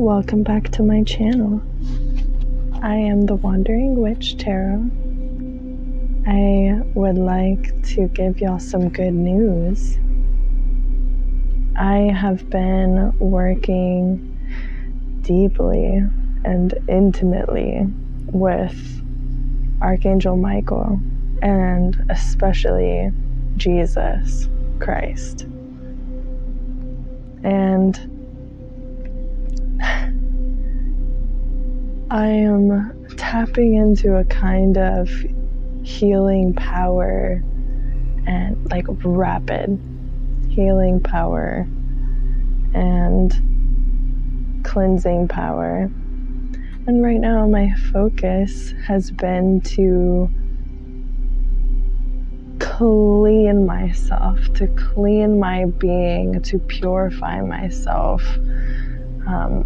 Welcome back to my channel. I am the Wandering Witch Tarot. I would like to give y'all some good news. I have been working deeply and intimately with Archangel Michael and especially Jesus Christ. And I am tapping into a kind of healing power and like rapid healing power and cleansing power. And right now my focus has been to clean myself, to clean my being, to purify myself.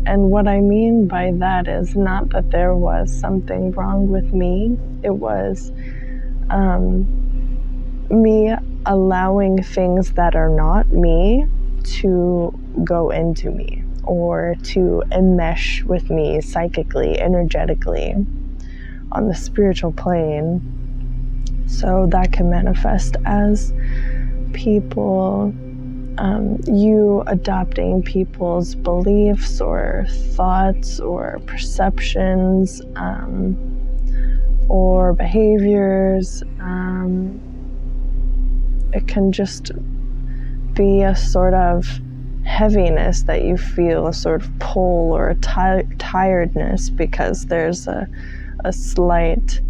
And what I mean by that is not that there was something wrong with me. It was me allowing things that are not me to go into me or to enmesh with me psychically, energetically on the spiritual plane. So that can manifest as people, you adopting people's beliefs or thoughts or perceptions or behaviors. It can just be a sort of heaviness that you feel, a sort of pull or a tiredness because there's a slight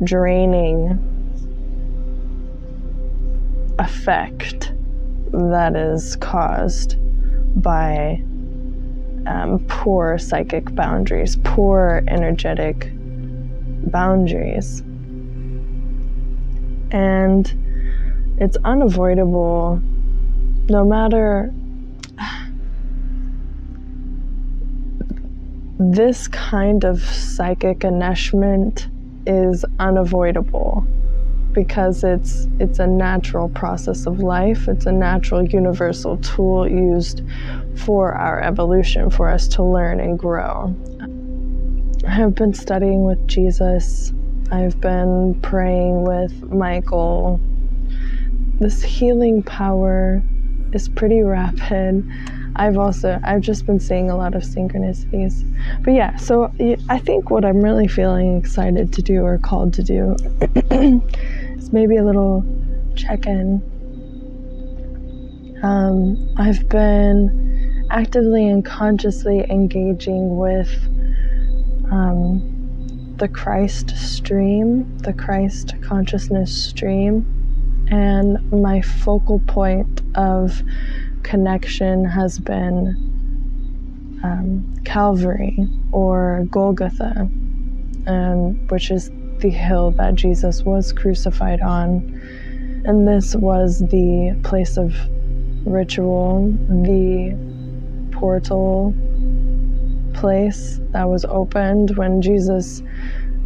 draining effect that is caused by poor psychic boundaries, poor energetic boundaries. And it's unavoidable no matter. This kind of psychic enmeshment is unavoidable because it's a natural process of life. It's a natural universal tool used for our evolution, for us to learn and grow. I have been studying with Jesus. I've been praying with Michael. This healing power is pretty rapid. I've just been seeing a lot of synchronicities. But yeah, so I think what I'm really feeling excited to do or called to do is maybe a little check-in. I've been actively and consciously engaging with the Christ stream, the Christ consciousness stream, and my focal point of connection has been Calvary or Golgotha, which is the hill that Jesus was crucified on. And this was the place of ritual, the portal place that was opened when Jesus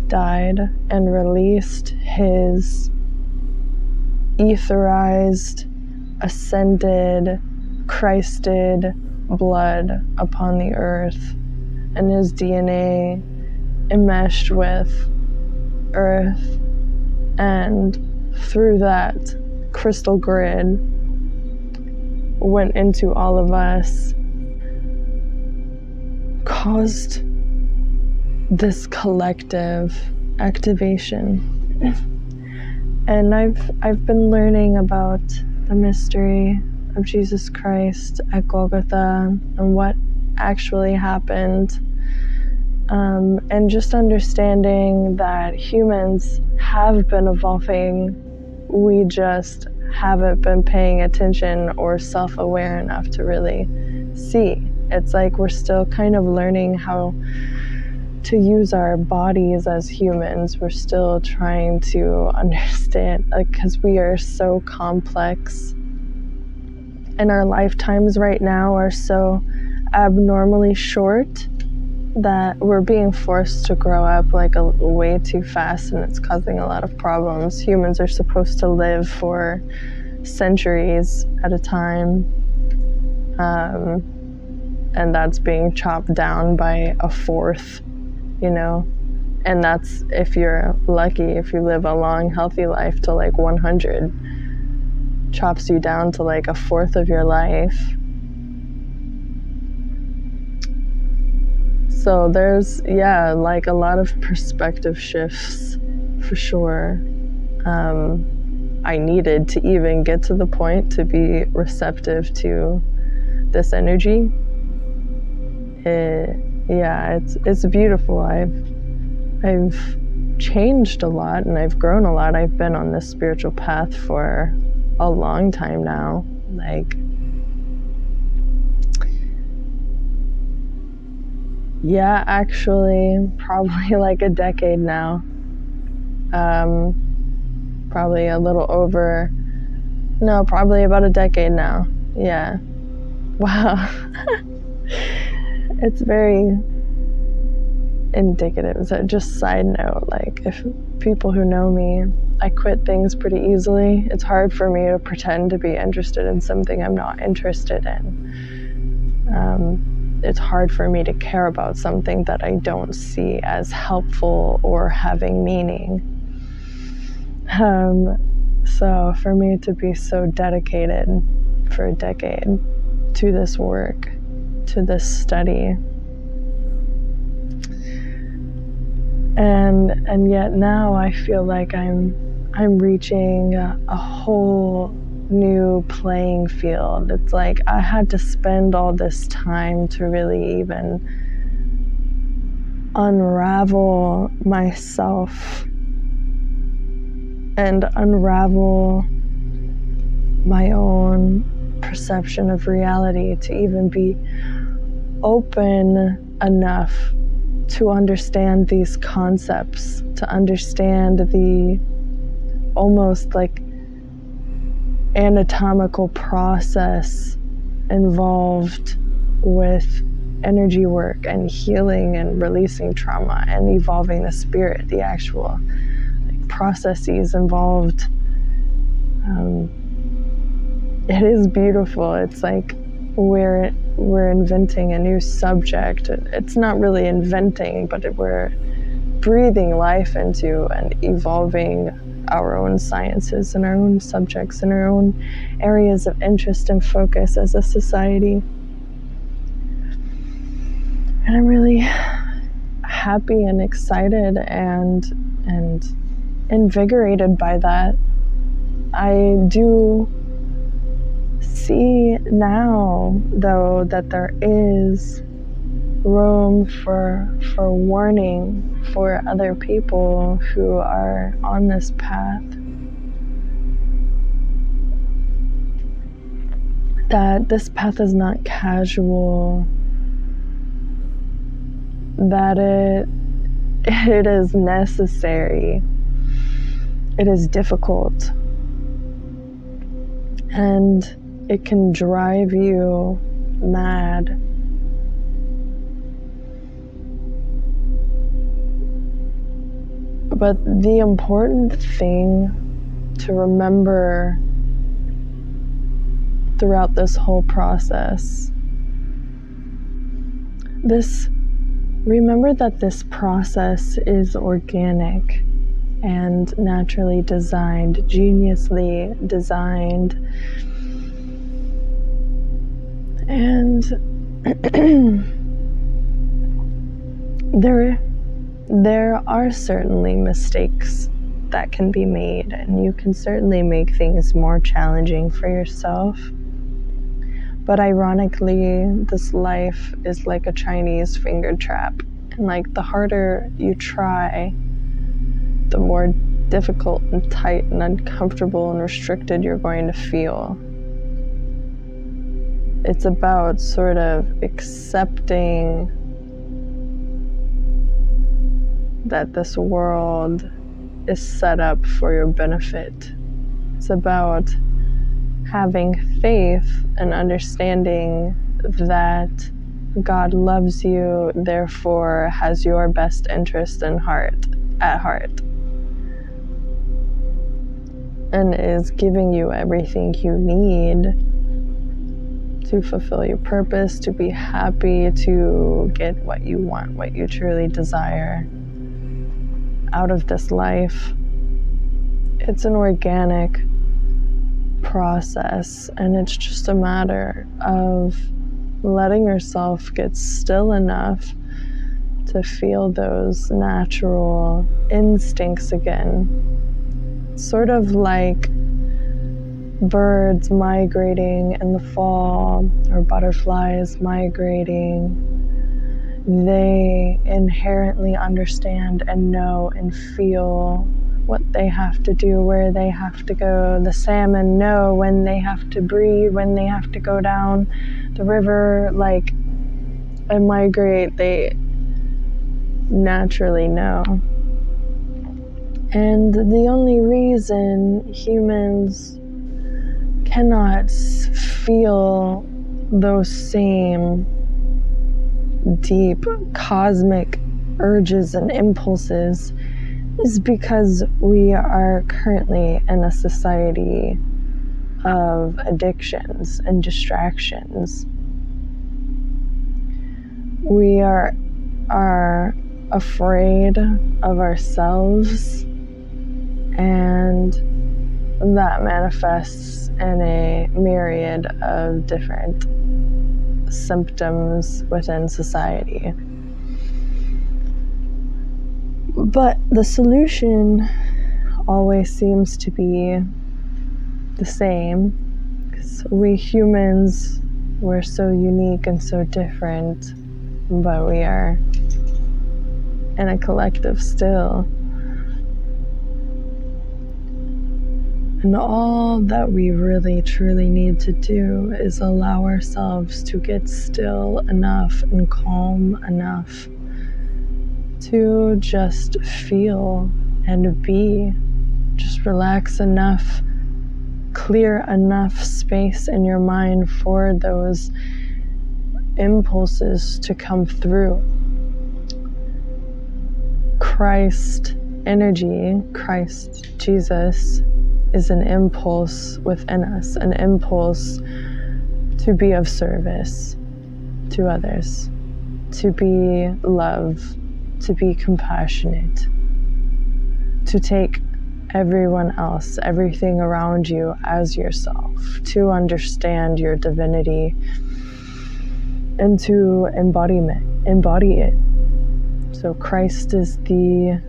died and released his etherized, ascended, Christed blood upon the earth, and his DNA enmeshed with earth, and through that crystal grid went into all of us, caused this collective activation. And I've been learning about the mystery of Jesus Christ at Golgotha and what actually happened, and just understanding that humans have been evolving. We just haven't been paying attention or self-aware enough to really see. It's like we're still kind of learning how to use our bodies as humans. We're still trying to understand, like, because we are so complex. And our lifetimes right now are so abnormally short that we're being forced to grow up like way too fast, and it's causing a lot of problems. Humans are supposed to live for centuries at a time. and that's being chopped down by a fourth, and that's if you're lucky, if you live a long healthy life to like 100, chops you down to like a fourth of your life. So there's like a lot of perspective shifts for sure. I needed to even get to the point to be receptive to this energy. It's beautiful. I've changed a lot and I've grown a lot. I've been on this spiritual path for a long time now. Actually, probably like a decade now. Probably a little over. No, probably about a decade now. Yeah. Wow. It's very indicative. So just side note, like if people who know me, I quit things pretty easily. It's hard for me to pretend to be interested in something I'm not interested in. It's hard for me to care about something that I don't see as helpful or having meaning. So for me to be so dedicated for a decade to this work, to this study, and yet now I feel like I'm reaching a whole new playing field. It's like I had to spend all this time to really even unravel myself and unravel my own perception of reality, to even be open enough to understand these concepts, to understand the almost like anatomical process involved with energy work and healing and releasing trauma and evolving the spirit, the actual processes involved. It is beautiful. It's like we're inventing a new subject. It's not really inventing, but we're breathing life into and evolving our own sciences and our own subjects and our own areas of interest and focus as a society. And I'm really happy and excited and invigorated by that. I do see now, though, that there is room for warning for other people who are on this path, that this path is not casual, that it is necessary, it is difficult, and it can drive you mad. But the important thing to remember throughout this whole process, remember that this process is organic and naturally designed, geniusly designed. And there are certainly mistakes that can be made, and you can certainly make things more challenging for yourself. But ironically, this life is like a Chinese finger trap. And like the harder you try, the more difficult and tight and uncomfortable and restricted you're going to feel. It's about sort of accepting that this world is set up for your benefit. It's about having faith and understanding that God loves you, therefore has your best interest at heart, and is giving you everything you need to fulfill your purpose, to be happy, to get what you want, what you truly desire out of this life. It's an organic process, and it's just a matter of letting yourself get still enough to feel those natural instincts again. Sort of like birds migrating in the fall or butterflies migrating. They inherently understand and know and feel what they have to do, where they have to go. The salmon know when they have to breed, when they have to go down the river, and migrate. They naturally know. And the only reason humans cannot feel those same deep cosmic urges and impulses is because we are currently in a society of addictions and distractions. We are afraid of ourselves, and that manifests in a myriad of different symptoms within society. But the solution always seems to be the same, because we humans, we're so unique and so different, but we are in a collective still. And all that we really truly need to do is allow ourselves to get still enough and calm enough to just feel and be. Just relax enough, clear enough space in your mind for those impulses to come through. Christ energy, Christ Jesus, is an impulse within us, an impulse to be of service to others, to be love, to be compassionate, to take everyone else, everything around you as yourself, to understand your divinity and to embody it. So Christ is the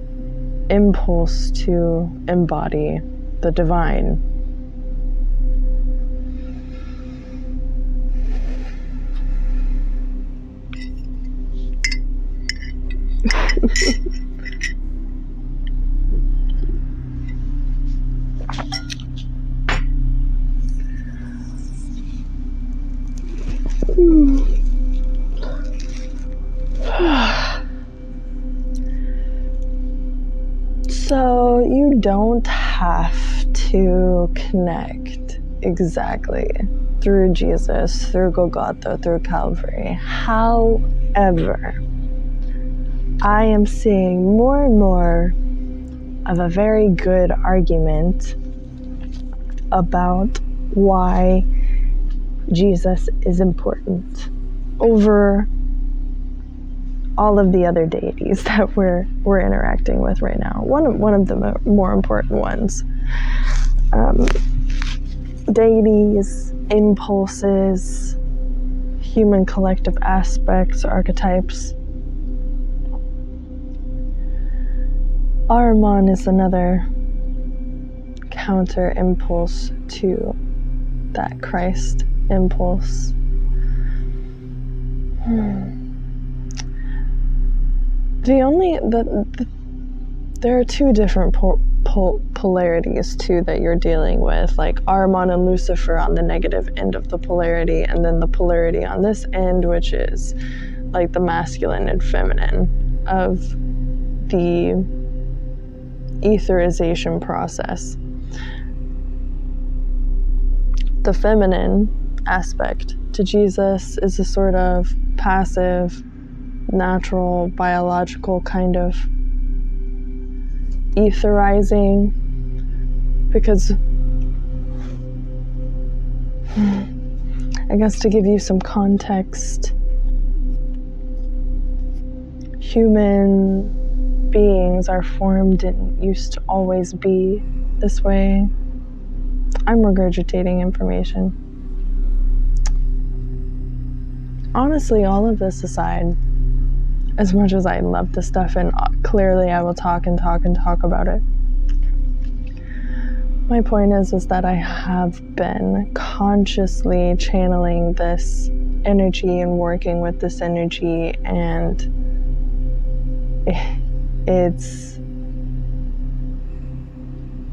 impulse to embody the divine. So you don't have to connect exactly through Jesus, through Golgotha, through Calvary. However, I am seeing more and more of a very good argument about why Jesus is important over all of the other deities that we're interacting with right now. One of the more important ones. Deities, impulses, human collective aspects, archetypes. Ahriman is another counter impulse to that Christ impulse. There are two different polarities too that you're dealing with, like Ahriman and Lucifer on the negative end of the polarity, and then the polarity on this end, which is like the masculine and feminine of the etherization process. The feminine aspect to Jesus is a sort of passive, natural, biological kind of etherizing, because I guess to give you some context, human beings are formed and used to always be this way. I'm regurgitating information. Honestly, all of this aside, as much as I love this stuff, and clearly I will talk and talk and talk about it, my point is that I have been consciously channeling this energy and working with this energy, and it's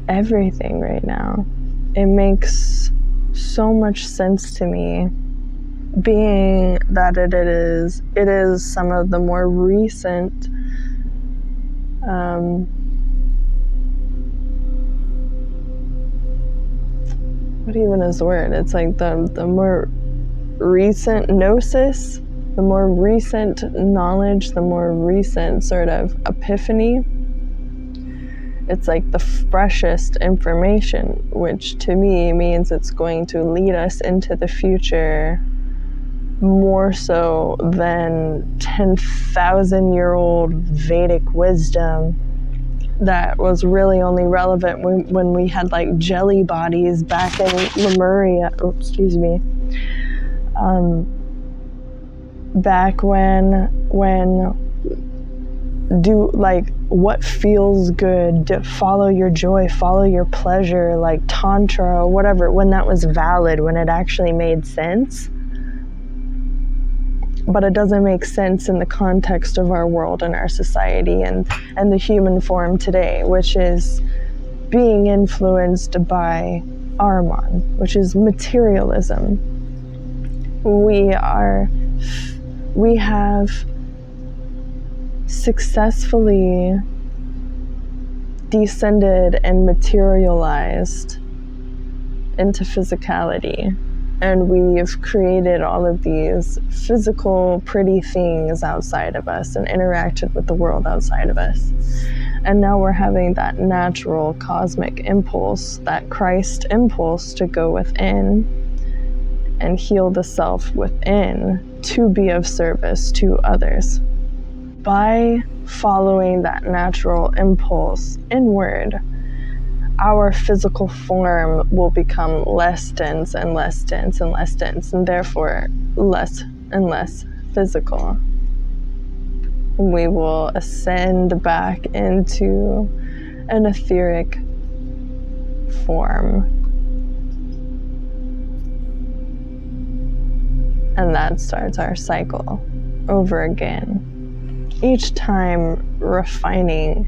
everything right now. It makes so much sense to me, being that it is some of the more recent what even is the word? It's like the more recent gnosis, the more recent knowledge, the more recent sort of epiphany. It's like the freshest information, which to me means it's going to lead us into the future more so than 10,000-year-old Vedic wisdom that was really only relevant when we had like jelly bodies back in Lemuria. Back when do like what feels good, follow your joy, follow your pleasure, like tantra or whatever, when that was valid, when it actually made sense. But it doesn't make sense in the context of our world and our society and the human form today, which is being influenced by Ahriman, which is materialism. We have successfully descended and materialized into physicality. And we've created all of these physical, pretty things outside of us and interacted with the world outside of us. And now we're having that natural cosmic impulse, that Christ impulse to go within and heal the self within to be of service to others. By following that natural impulse inward, our physical form will become less dense and less dense and less dense, and therefore less and less physical. We will ascend back into an etheric form. And that starts our cycle over again. Each time refining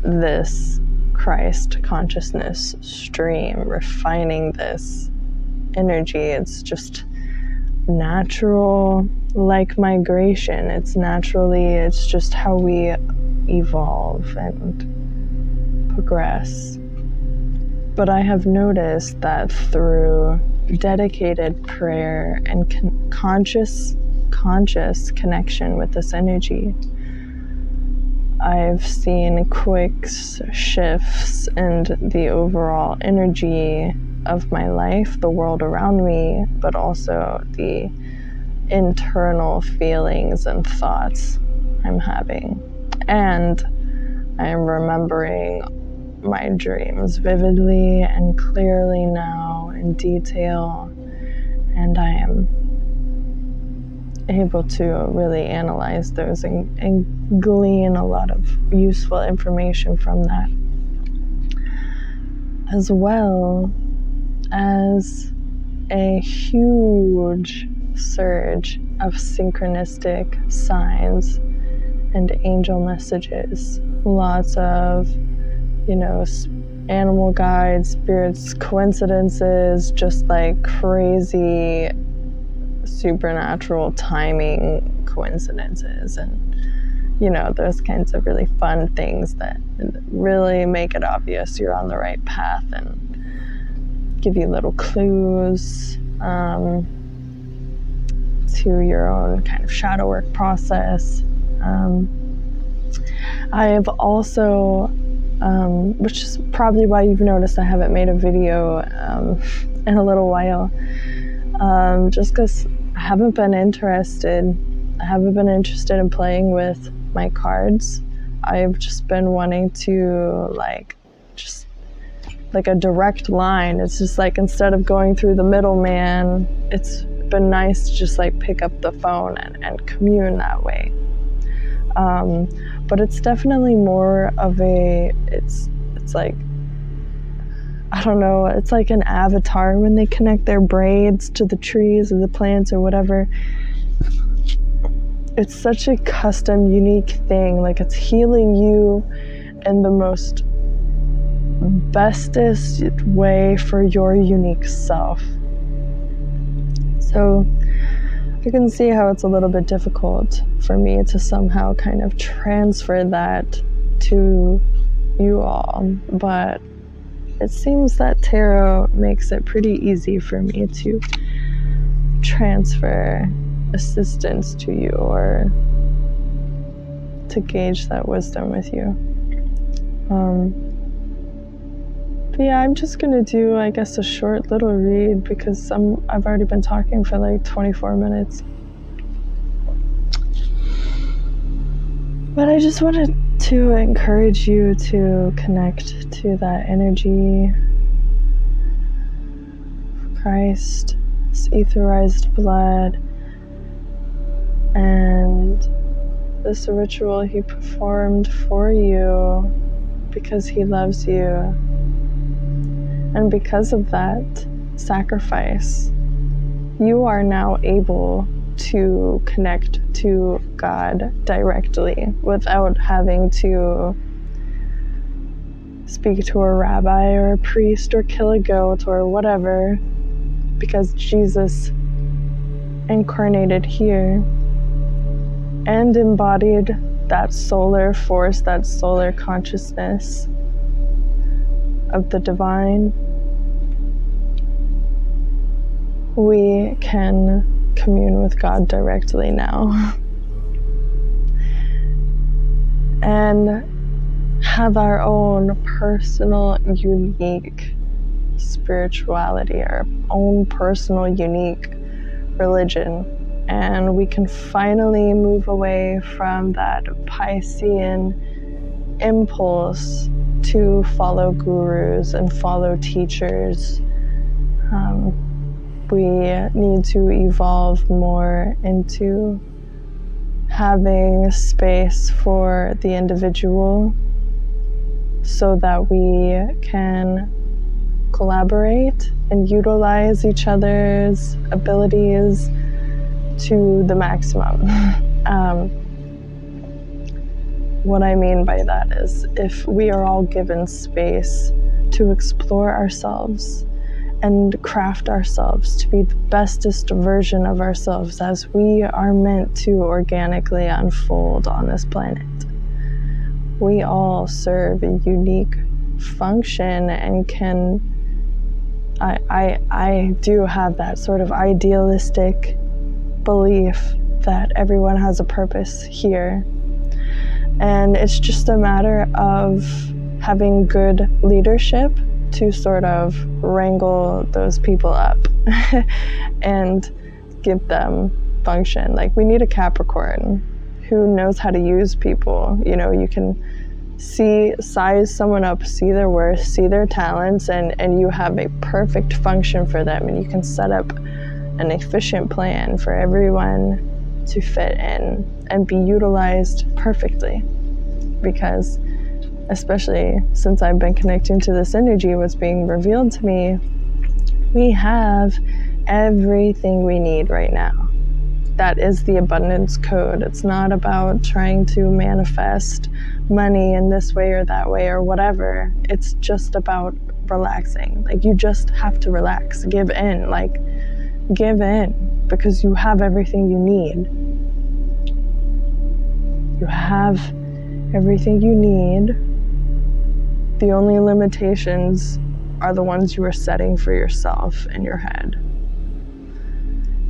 this Christ consciousness stream, refining this energy. It's just natural, like migration. It's just how we evolve and progress. But I have noticed that through dedicated prayer and conscious connection with this energy, I've seen quick shifts in the overall energy of my life, the world around me, but also the internal feelings and thoughts I'm having. And I'm remembering my dreams vividly and clearly now in detail, and I am able to really analyze those and glean a lot of useful information from that, as well as a huge surge of synchronistic signs and angel messages. Lots of, animal guides, spirits, coincidences, just like crazy supernatural timing coincidences, and those kinds of really fun things that really make it obvious you're on the right path and give you little clues to your own kind of shadow work process. I have also, which is probably why you've noticed I haven't made a video in a little while, just because I haven't been interested in playing with my cards. I've just been wanting to just like a direct line. It's just like, instead of going through the middleman, it's been nice to just like pick up the phone and commune that way. But it's definitely more of it's like, I don't know, it's like an avatar when they connect their braids to the trees or the plants or whatever. It's such a custom, unique thing. Like, it's healing you in the most bestest way for your unique self. So you can see how it's a little bit difficult for me to somehow kind of transfer that to you all, but it seems that tarot makes it pretty easy for me to transfer assistance to you, or to gauge that wisdom with you. But yeah, I'm just gonna do, I guess, a short little read, because I've already been talking for like 24 minutes. But I just wanted to encourage you to connect to that energy of Christ, this etherized blood, and this ritual he performed for you because he loves you. And because of that sacrifice, you are now able to connect to God directly without having to speak to a rabbi or a priest or kill a goat or whatever, because Jesus incarnated here and embodied that solar force, that solar consciousness of the divine. We can commune with God directly now and have our own personal, unique spirituality, our own personal, unique religion. And we can finally move away from that Piscean impulse to follow gurus and follow teachers. We need to evolve more into having space for the individual so that we can collaborate and utilize each other's abilities to the maximum. What I mean by that is, if we are all given space to explore ourselves and craft ourselves to be the bestest version of ourselves as we are meant to organically unfold on this planet, we all serve a unique function and can, I do have that sort of idealistic belief that everyone has a purpose here. And it's just a matter of having good leadership to sort of wrangle those people up and give them function. Like, we need a Capricorn who knows how to use people. You know, you can size someone up, see their worth, see their talents, and you have a perfect function for them, and you can set up an efficient plan for everyone to fit in and be utilized perfectly. Because especially since I've been connecting to this energy, what's being revealed to me, we have everything we need right now. That is the abundance code. It's not about trying to manifest money in this way or that way or whatever. It's just about relaxing. Like, you just have to relax, give in, because you have everything you need. You have everything you need. The only limitations are the ones you are setting for yourself in your head.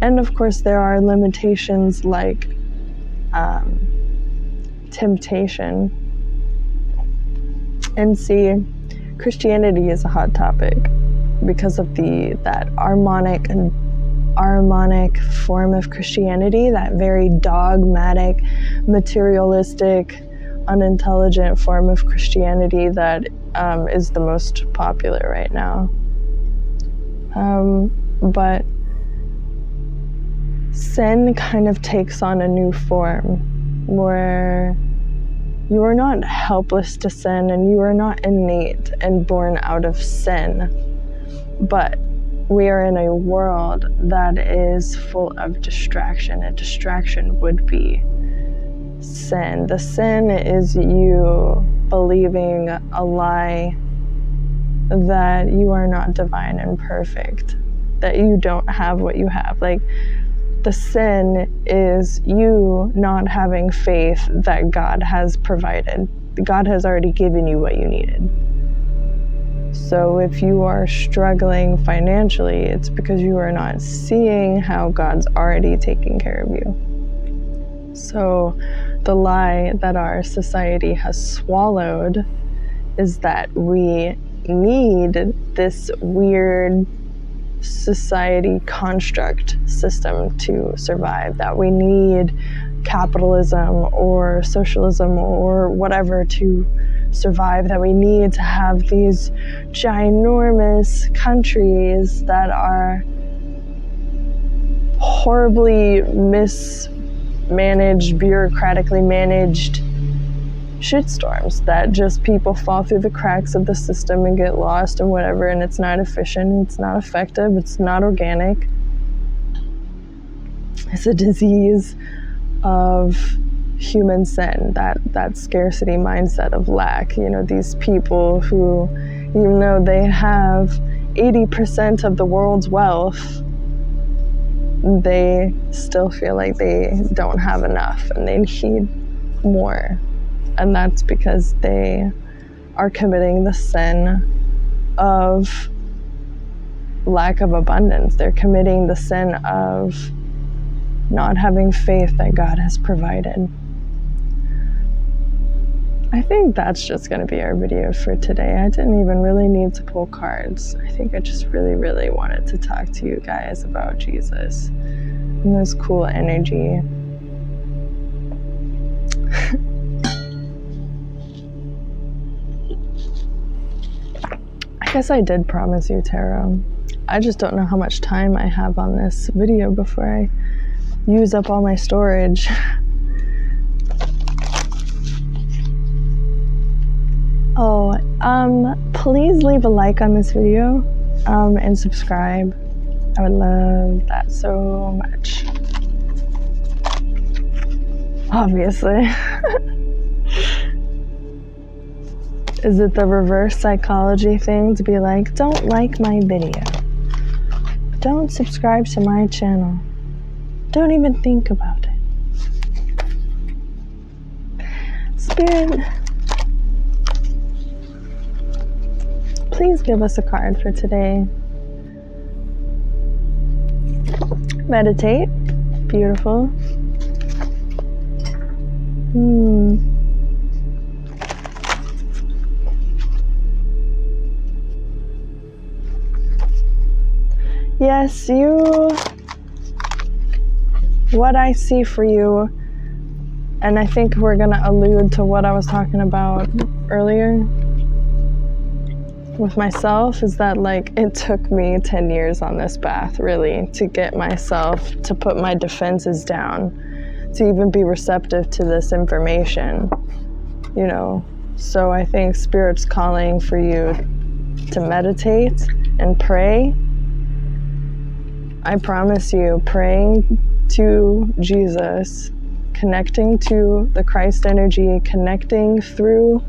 And of course, there are limitations like temptation. And see, Christianity is a hot topic because of that Ahrimanic form of Christianity, that very dogmatic, materialistic, unintelligent form of Christianity that is the most popular right now. But sin kind of takes on a new form where you are not helpless to sin and you are not innate and born out of sin, but we are in a world that is full of distraction. A distraction would be sin. The sin is you believing a lie that you are not divine and perfect, that you don't have what you have. Like, the sin is you not having faith that God has provided. God has already given you what you needed. So if you are struggling financially, it's because you are not seeing how God's already taking care of you. So the lie that our society has swallowed is that we need this weird society construct system to survive, that we need capitalism or socialism or whatever to survive, that we need to have these ginormous countries that are horribly mismanaged, bureaucratically managed shitstorms that just people fall through the cracks of the system and get lost and whatever, and it's not efficient, it's not effective, it's not organic. It's a disease of human sin, that scarcity mindset of lack. You know, these people who, even though they have 80% of the world's wealth, they still feel like they don't have enough and they need more. And that's because they are committing the sin of lack of abundance. They're committing the sin of not having faith that God has provided. I think that's just going to be our video for today. I didn't even really need to pull cards. I think I just really, really wanted to talk to you guys about Jesus and this cool energy. I guess I did promise you tarot. I just don't know how much time I have on this video before I use up all my storage. Please leave a like on this video and subscribe. I would love that so much. Obviously. Is it the reverse psychology thing to be like, don't like my video, don't subscribe to my channel, don't even think about it? Spirit, please give us a card for today. Meditate. Beautiful. Yes, what I see for you, and I think we're going to allude to what I was talking about earlier with myself, is that like it took me 10 years on this path really to get myself to put my defenses down, to even be receptive to this information, you know. So I think Spirit's calling for you to meditate and pray. I promise you, praying to Jesus, connecting to the Christ energy, connecting through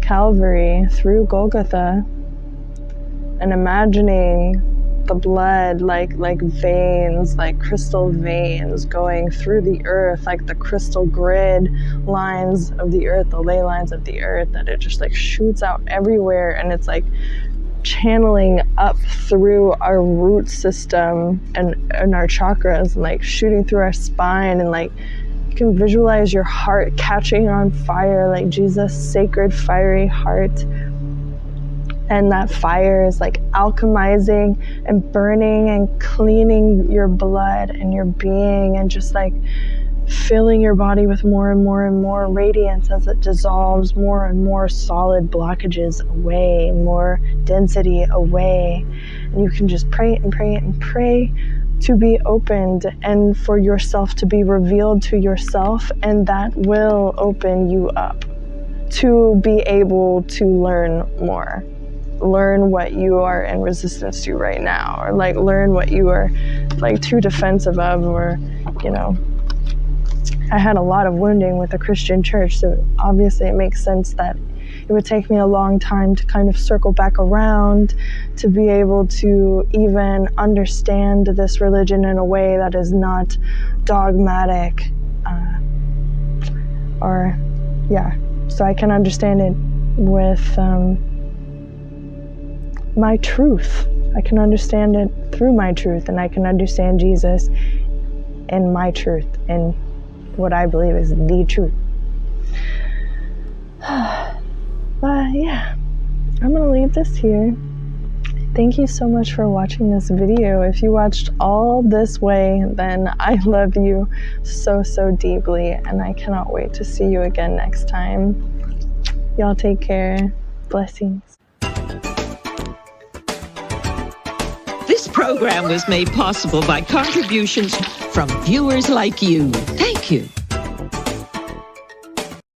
Calvary, through Golgotha, and imagining the blood like veins, like crystal veins going through the earth, like the crystal grid lines of the earth, the ley lines of the earth, that it just like shoots out everywhere, and it's like channeling up through our root system and our chakras, and like shooting through our spine, and like you can visualize your heart catching on fire, like Jesus' sacred fiery heart And that fire is like alchemizing and burning and cleaning your blood and your being, and just like filling your body with more and more and more radiance as it dissolves more and more solid blockages away, more density away. And you can just pray and pray and pray to be opened and for yourself to be revealed to yourself, and that will open you up to be able to learn more. Learn what you are in resistance to right now, or like learn what you are like too defensive of, or you know, I had a lot of wounding with the Christian church, so obviously it makes sense that it would take me a long time to kind of circle back around to be able to even understand this religion in a way that is not dogmatic, so I can understand it with my truth. I can understand it through my truth, and I can understand Jesus in my truth, and what I believe is the truth. But yeah, I'm gonna leave this here. Thank you so much for watching this video. If you watched all this way, then I love you so, so deeply, and I cannot wait to see you again next time. Y'all take care. Blessings. This program was made possible by contributions from viewers like you. Thank you.